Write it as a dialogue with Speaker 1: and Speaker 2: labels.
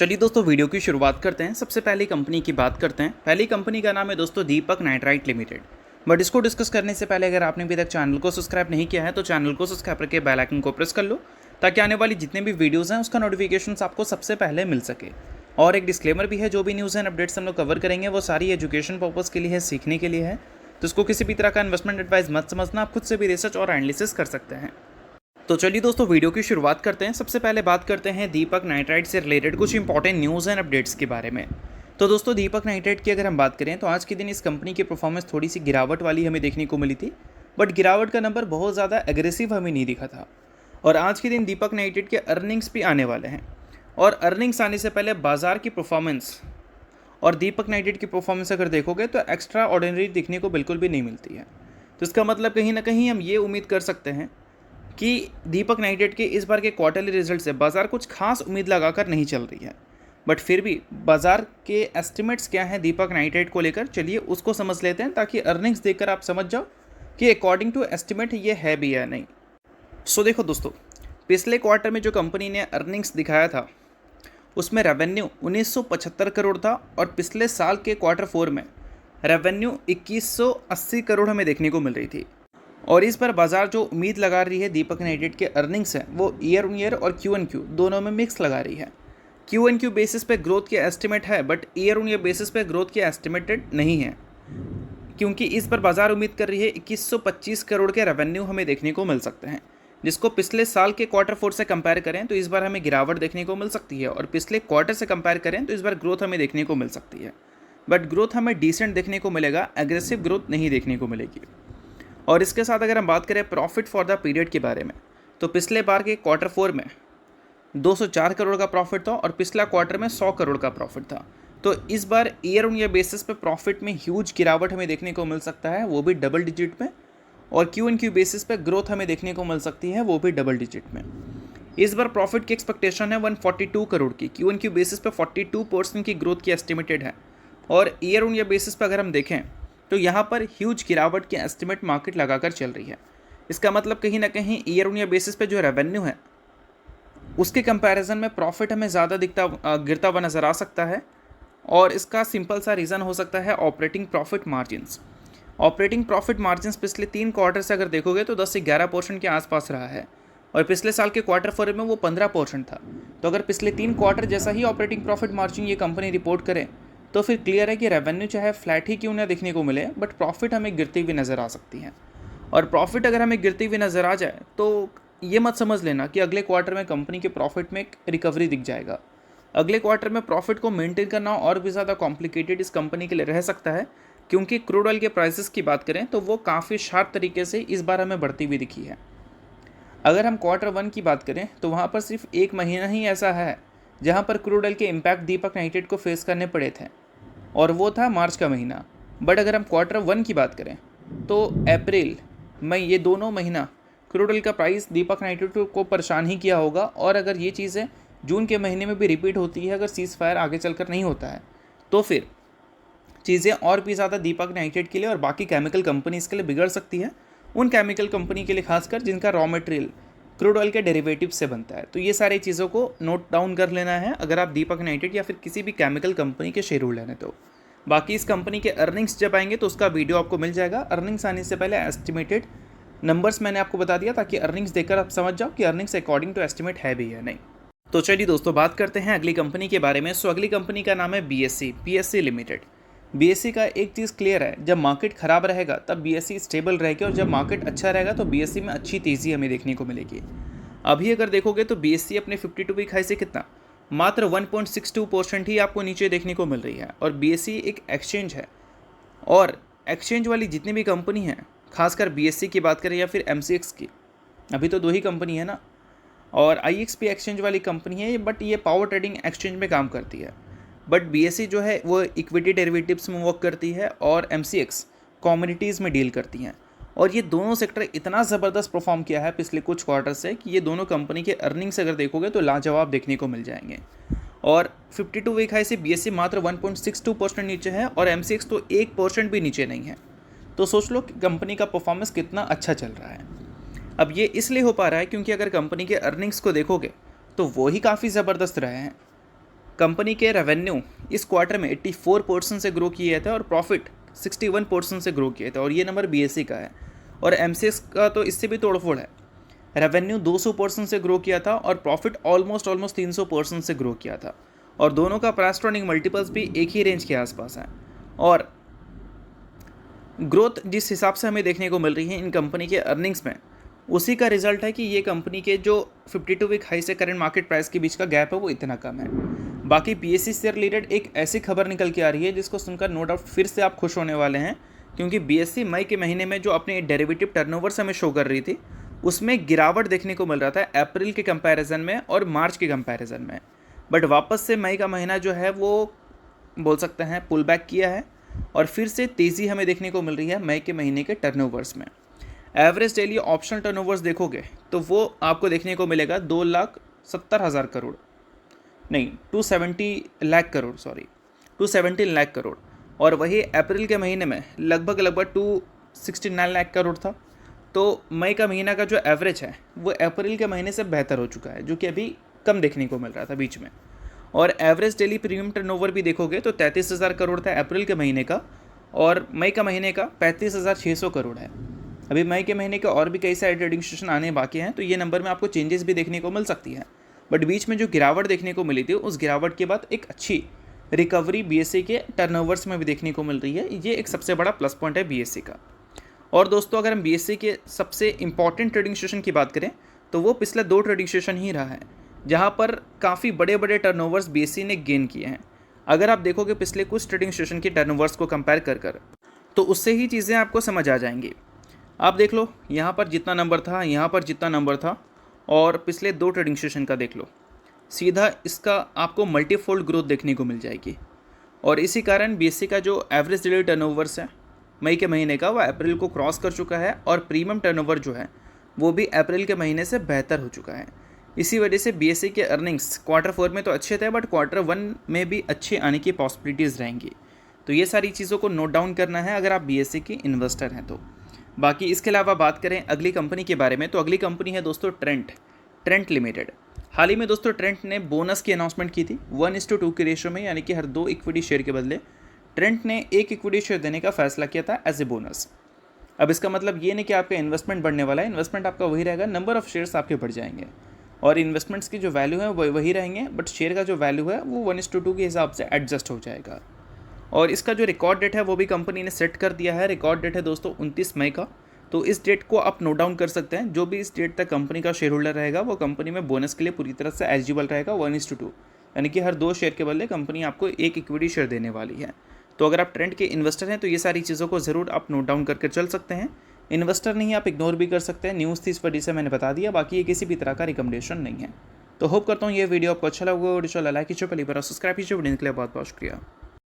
Speaker 1: चलिए दोस्तों वीडियो की शुरुआत करते हैं। सबसे पहले कंपनी की बात करते हैं। पहली कंपनी का नाम है दोस्तों दीपक नाइट्राइट लिमिटेड। बट इसको डिस्कस करने से पहले अगर आपने अभी तक चैनल को सब्सक्राइब नहीं किया है तो चैनल को सब्सक्राइब करके बेल आइकन को प्रेस कर लो ताकि आने वाली जितने भी वीडियोज़ हैं उसका नोटिफिकेशन आपको सबसे पहले मिल सके। और एक डिस्क्लेमर भी है, जो भी न्यूज़ एंड अपडेट्स हम लोग कवर करेंगे वो सारी एजुकेशन पर्पज़ के लिए है, सीखने के लिए है। तो इसको किसी भी तरह का इन्वेस्टमेंट एडवाइस मत समझना, आप खुद से भी रिसर्च और एनालिसिस कर सकते हैं। तो चलिए दोस्तों वीडियो की शुरुआत करते हैं। सबसे पहले बात करते हैं दीपक नाइट्राइट से रिलेटेड कुछ इंपॉर्टेंट न्यूज़ एंड अपडेट्स के बारे में। तो दोस्तों दीपक नाइट्राइट की अगर हम बात करें तो आज के दिन इस कंपनी की परफॉर्मेंस थोड़ी सी गिरावट वाली हमें देखने को मिली थी, बट गिरावट का नंबर बहुत ज़्यादा एग्रेसिव हमें नहीं दिखा था। और आज के दिन दीपक नाइट्राइट के अर्निंग्स भी आने वाले हैं, और अर्निंग्स आने से पहले बाजार की परफॉर्मेंस और दीपक नाइट्राइट की परफॉर्मेंस अगर देखोगे तो एक्स्ट्रा ऑर्डिनरी दिखने को बिल्कुल भी नहीं मिलती है। तो इसका मतलब कहीं ना कहीं हम ये उम्मीद कर सकते हैं कि दीपक नाइट्राइट के इस बार के क्वार्टरली रिजल्ट से बाज़ार कुछ खास उम्मीद लगाकर नहीं चल रही है। बट फिर भी बाज़ार के एस्टिमेट्स क्या हैं दीपक नाइट्राइट को लेकर, चलिए उसको समझ लेते हैं ताकि अर्निंग्स देखकर आप समझ जाओ कि अकॉर्डिंग टू एस्टिमेट ये है भी या नहीं। सो देखो दोस्तों, पिछले क्वार्टर में जो कंपनी ने अर्निंग्स दिखाया था उसमें रेवेन्यू 1975 करोड़ था, और पिछले साल के क्वार्टर 4 में रेवेन्यू 2180 करोड़ हमें देखने को मिल रही थी। और इस बार बाजार जो उम्मीद लगा रही है दीपक नाइट्राइट के अर्निंग्स हैं वो ईयर ऑन ईयर और क्यू एन क्यू दोनों में मिक्स लगा रही है। क्यू एन क्यू बेसिस पे ग्रोथ के एस्टिमेट है, but year on year basis पे ग्रोथ के एस्टिमेटेड नहीं है, क्योंकि इस बार बाजार उम्मीद कर रही है 2125 करोड़ के रेवेन्यू हमें देखने को मिल सकते हैं, जिसको पिछले साल के क्वार्टर 4 से कंपेयर करें तो इस बार हमें गिरावट देखने को मिल सकती है, और पिछले क्वार्टर से कंपेयर करें तो इस बार ग्रोथ हमें देखने को मिल सकती है। बट ग्रोथ हमें डिसेंट देखने को मिलेगा, एग्रेसिव ग्रोथ नहीं देखने को मिलेगी। और इसके साथ अगर हम बात करें प्रॉफिट फॉर द पीरियड के बारे में, तो पिछले बार के क्वार्टर 4 में 204 करोड़ का प्रॉफिट था, और पिछला क्वार्टर में 100 करोड़ का प्रॉफिट था। तो इस बार ईयर ऑन ईयर बेसिस पे प्रॉफिट में ह्यूज गिरावट हमें देखने को मिल सकता है, वो भी डबल डिजिट में। और क्यू एन क्यू बेसिस पे ग्रोथ हमें देखने को मिल सकती है, वो भी डबल डिजिट में। इस बार प्रॉफिट की एक्सपेक्टेशन है 142 करोड़ की, क्यू एन क्यू बेसिस पे 42% की ग्रोथ की एस्टिमेटेड है। और ईयर ऑन ईयर बेसिस पे अगर हम देखें तो यहाँ पर ह्यूज गिरावट की एस्टिमेट मार्केट लगाकर चल रही है। इसका मतलब कहीं ना कहीं ईयर ऑन ईयर बेसिस पे जो रेवेन्यू है उसके कंपैरिजन में प्रॉफिट हमें ज़्यादा गिरता हुआ नज़र आ सकता है। और इसका सिंपल सा रीज़न हो सकता है operating profit margins. Operating profit margins पिछले 3 क्वार्टर से अगर देखोगे तो 10 से 11% के आसपास रहा है, और पिछले साल के क्वार्टर 4 में वो 15% था। तो अगर पिछले 3 क्वार्टर जैसा ही ऑपरेटिंग प्रॉफिट मार्जिन ये कंपनी रिपोर्ट करे तो फिर क्लियर है कि रेवेन्यू चाहे फ्लैट ही क्यों ना देखने को मिले, बट प्रॉफिट हमें गिरती हुई नज़र आ सकती है। और प्रॉफिट अगर हमें गिरती हुई नज़र आ जाए तो ये मत समझ लेना कि अगले क्वार्टर में कंपनी के प्रॉफिट में एक रिकवरी दिख जाएगा। अगले क्वार्टर में प्रॉफिट को मेंटेन करना और भी ज़्यादा कॉम्प्लिकेटेड इस कंपनी के लिए रह सकता है, क्योंकि क्रूड ऑयल के प्राइसेस की बात करें तो वो काफ़ी शार्प तरीके से इस बार हमें बढ़ती हुई दिखी है। अगर हम क्वार्टर 1 की बात करें तो वहाँ पर सिर्फ एक महीना ही ऐसा है जहाँ पर क्रूड ऑयल के इम्पैक्ट दीपक नाइट्राइट को फेस करने पड़े थे, और वो था मार्च का महीना। बट अगर हम क्वार्टर 1 की बात करें तो अप्रैल मई ये दोनों महीना क्रूड ऑयल का प्राइस दीपक नाइट्राइट को परेशान ही किया होगा। और अगर ये चीज़ें जून के महीने में भी रिपीट होती है, अगर सीज़ फायर आगे चलकर नहीं होता है, तो फिर चीज़ें और भी ज़्यादा दीपक नाइट्राइट के लिए और बाकी केमिकल कंपनीज़ के लिए बिगड़ सकती है। उन केमिकल कंपनी के लिए खासकर जिनका रॉ मटेरियल क्रूड ऑयल के डेरिवेटिव से बनता है। तो ये सारी चीज़ों को नोट डाउन कर लेना है अगर आप दीपक नाइट्राइट या फिर किसी भी केमिकल कंपनी के शेयर होल्डर हैं तो। बाकी इस कंपनी के अर्निंग्स जब आएंगे तो उसका वीडियो आपको मिल जाएगा। अर्निंग्स आने से पहले एस्टिमेटेड नंबर्स मैंने आपको बता दिया ताकि अर्निंग्स देखकर आप समझ जाओ कि अर्निंग्स अकॉर्डिंग टू एस्टिमेट है भी या नहीं। तो चलिए दोस्तों बात करते हैं अगली कंपनी के बारे में। सो अगली कंपनी का नाम है बीएससी लिमिटेड। बीएससी का एक चीज़ क्लियर है, जब मार्केट ख़राब रहेगा तब बीएससी स्टेबल रहेगी, और जब मार्केट अच्छा रहेगा तो बीएससी में अच्छी तेज़ी हमें देखने को मिलेगी। अभी अगर देखोगे तो बीएससी अपने 52 वीक हाई से कितना मात्र 1.62% ही आपको नीचे देखने को मिल रही है। और बीएससी एक एक्सचेंज है, और एक्सचेंज वाली जितनी भी कंपनी हैं, खासकर बीएससी की बात करें या फिर एमसीएक्स की, अभी तो 2 ही कंपनी है ना, और आईएक्स भी एक्सचेंज वाली कंपनी है, बट ये पावर ट्रेडिंग एक्सचेंज में काम करती है। बट बीएससी जो है वो इक्विटी डेरिवेटिव्स में वर्क करती है, और एमसीएक्स कमोडिटीज़ में डील करती हैं। और ये दोनों सेक्टर इतना ज़बरदस्त परफॉर्म किया है पिछले कुछ क्वार्टर से कि ये दोनों कंपनी के अर्निंग्स अगर देखोगे तो लाजवाब देखने को मिल जाएंगे। और 52 वीक हाई से बीएससी मात्र 1.62% नीचे है, और एमसीएक्स तो 1% भी नीचे नहीं है। तो सोच लो कि कंपनी का परफॉर्मेंस कितना अच्छा चल रहा है। अब ये इसलिए हो पा रहा है क्योंकि अगर कंपनी के अर्निंग्स को देखोगे तो वो ही काफ़ी ज़बरदस्त रहे हैं। कंपनी के रेवेन्यू इस क्वार्टर में 84% से ग्रो किए थे और प्रॉफिट 61% से ग्रो किए थे, और ये नंबर बीएससी का है। और एमसीएक्स का तो इससे भी तोड़फोड़ है, रेवेन्यू 200% से ग्रो किया था और प्रॉफिट ऑलमोस्ट 300% से ग्रो किया था, और दोनों का प्राइस टू अर्निंग मल्टीपल्स भी एक ही रेंज के आसपास है। और ग्रोथ जिस हिसाब से हमें देखने को मिल रही है इन कंपनी के अर्निंग्स में, उसी का रिजल्ट है कि ये कंपनी के जो 52 वीक हाई से करंट मार्केट प्राइस के बीच का गैप है वो इतना कम है। बाकी बीएससी से रिलेटेड एक ऐसी खबर निकल के आ रही है जिसको सुनकर नो डाउट फिर से आप खुश होने वाले हैं, क्योंकि बीएससी मई के महीने में जो अपने डेरिवेटिव टर्नओवर से हमें शो कर रही थी उसमें गिरावट देखने को मिल रहा था अप्रैल के कंपैरिजन में और मार्च के कंपैरिजन में। बट वापस से मई का महीना जो है वो बोल सकते हैं पुल बैक किया है, और फिर से तेज़ी हमें देखने को मिल रही है मई के महीने के टर्नओवर्स में। एवरेज डेली ऑप्शनल टर्नओवर्स देखोगे तो वो आपको देखने को मिलेगा 2,70,000 करोड़, नहीं 270 लाख करोड़, और वही अप्रैल के महीने में लगभग 269 लाख करोड़ था। तो मई का महीना का जो एवरेज है वो अप्रैल के महीने से बेहतर हो चुका है, जो कि अभी कम देखने को मिल रहा था बीच में। और एवरेज डेली प्रीमियम टर्नओवर भी देखोगे तो 33,000 करोड़ था अप्रैल के महीने का, और मई का महीने का 35,600 करोड़ है। अभी मई के महीने के और भी कई सारे ट्रेडिंग सेशन आने बाकी हैं, तो ये नंबर में आपको चेंजेस भी देखने को मिल सकती है। बट बीच में जो गिरावट देखने को मिली थी उस गिरावट के बाद एक अच्छी रिकवरी बीएससी के टर्नओवर्स में भी देखने को मिल रही है। ये एक सबसे बड़ा प्लस पॉइंट है बीएससी का। और दोस्तों अगर हम बीएससी के सबसे इंपॉर्टेंट ट्रेडिंग सेशन की बात करें तो वो पिछले 2 ट्रेडिंग सेशन ही रहा है, जहाँ पर काफ़ी बड़े बड़े टर्नओवर्स बीएससी ने गेन किए हैं। अगर आप देखोगे पिछले कुछ ट्रेडिंग सेशन के टर्नओवर्स को कंपेयर कर तो उससे ही चीज़ें आपको समझ आ जाएंगी। आप देख लो यहाँ पर जितना नंबर था, यहाँ पर जितना नंबर था, और पिछले 2 ट्रेडिंग सेशन का देख लो, सीधा इसका आपको मल्टीफोल्ड ग्रोथ देखने को मिल जाएगी। और इसी कारण बीएससी का जो एवरेज डेली टर्नओवर्स है मई के महीने का वो अप्रैल को क्रॉस कर चुका है, और प्रीमियम टर्नओवर जो है वो भी अप्रैल के महीने से बेहतर हो चुका है। इसी वजह से बीएससी के अर्निंग्स क्वार्टर 4 में तो अच्छे थे, बट क्वार्टर 1 में भी अच्छे आने की पॉसिबिलिटीज़ रहेंगी। तो ये सारी चीज़ों को नोट डाउन करना है अगर आप बीएससी के इन्वेस्टर हैं तो। बाकी इसके अलावा बात करें अगली कंपनी के बारे में, तो अगली कंपनी है दोस्तों ट्रेंट लिमिटेड। हाल ही में दोस्तों ट्रेंट ने बोनस की अनाउंसमेंट की थी 1:2 के रेशो में, यानी कि हर 2 इक्विटी शेयर के बदले ट्रेंट ने 1 इक्विटी शेयर देने का फैसला किया था एज ए बोनस। अब इसका मतलब ये नहीं कि आपका इन्वेस्टमेंट बढ़ने वाला है, इन्वेस्टमेंट आपका वही रहेगा, नंबर ऑफ शेयर्स आपके बढ़ जाएंगे, और इन्वेस्टमेंट्स की जो वैल्यू है वो वही रहेंगे, बट शेयर का जो वैल्यू है वो 1:2 के हिसाब से एडजस्ट हो जाएगा। और इसका जो रिकॉर्ड डेट है वो भी कंपनी ने सेट कर दिया है। रिकॉर्ड डेट है दोस्तों 29 मई का, तो इस डेट को आप नोट डाउन कर सकते हैं। जो भी इस डेट तक कंपनी का शेयर होल्डर रहेगा वो कंपनी में बोनस के लिए पूरी तरह से एलिजिबल रहेगा 1:2, यानी कि हर 2 शेयर के बदले कंपनी आपको 1 इक्विटी शेयर देने वाली है। तो अगर आप ट्रेंड के इन्वेस्टर हैं तो ये सारी चीज़ों को ज़रूर आप नोट डाउन करके चल सकते हैं। इन्वेस्टर नहीं आप इग्नोर भी कर सकते हैं, न्यूज़ थी इस वजह से मैंने बता दिया, बाकी ये किसी भी तरह का रिकमेंडेशन नहीं है। तो होप करता हूँ ये वीडियो आपको अच्छा लगा। वीडियो लाइक कीजिए, पहली बार सब्सक्राइब कीजिए। वीडियो के लिए बहुत बहुत शुक्रिया।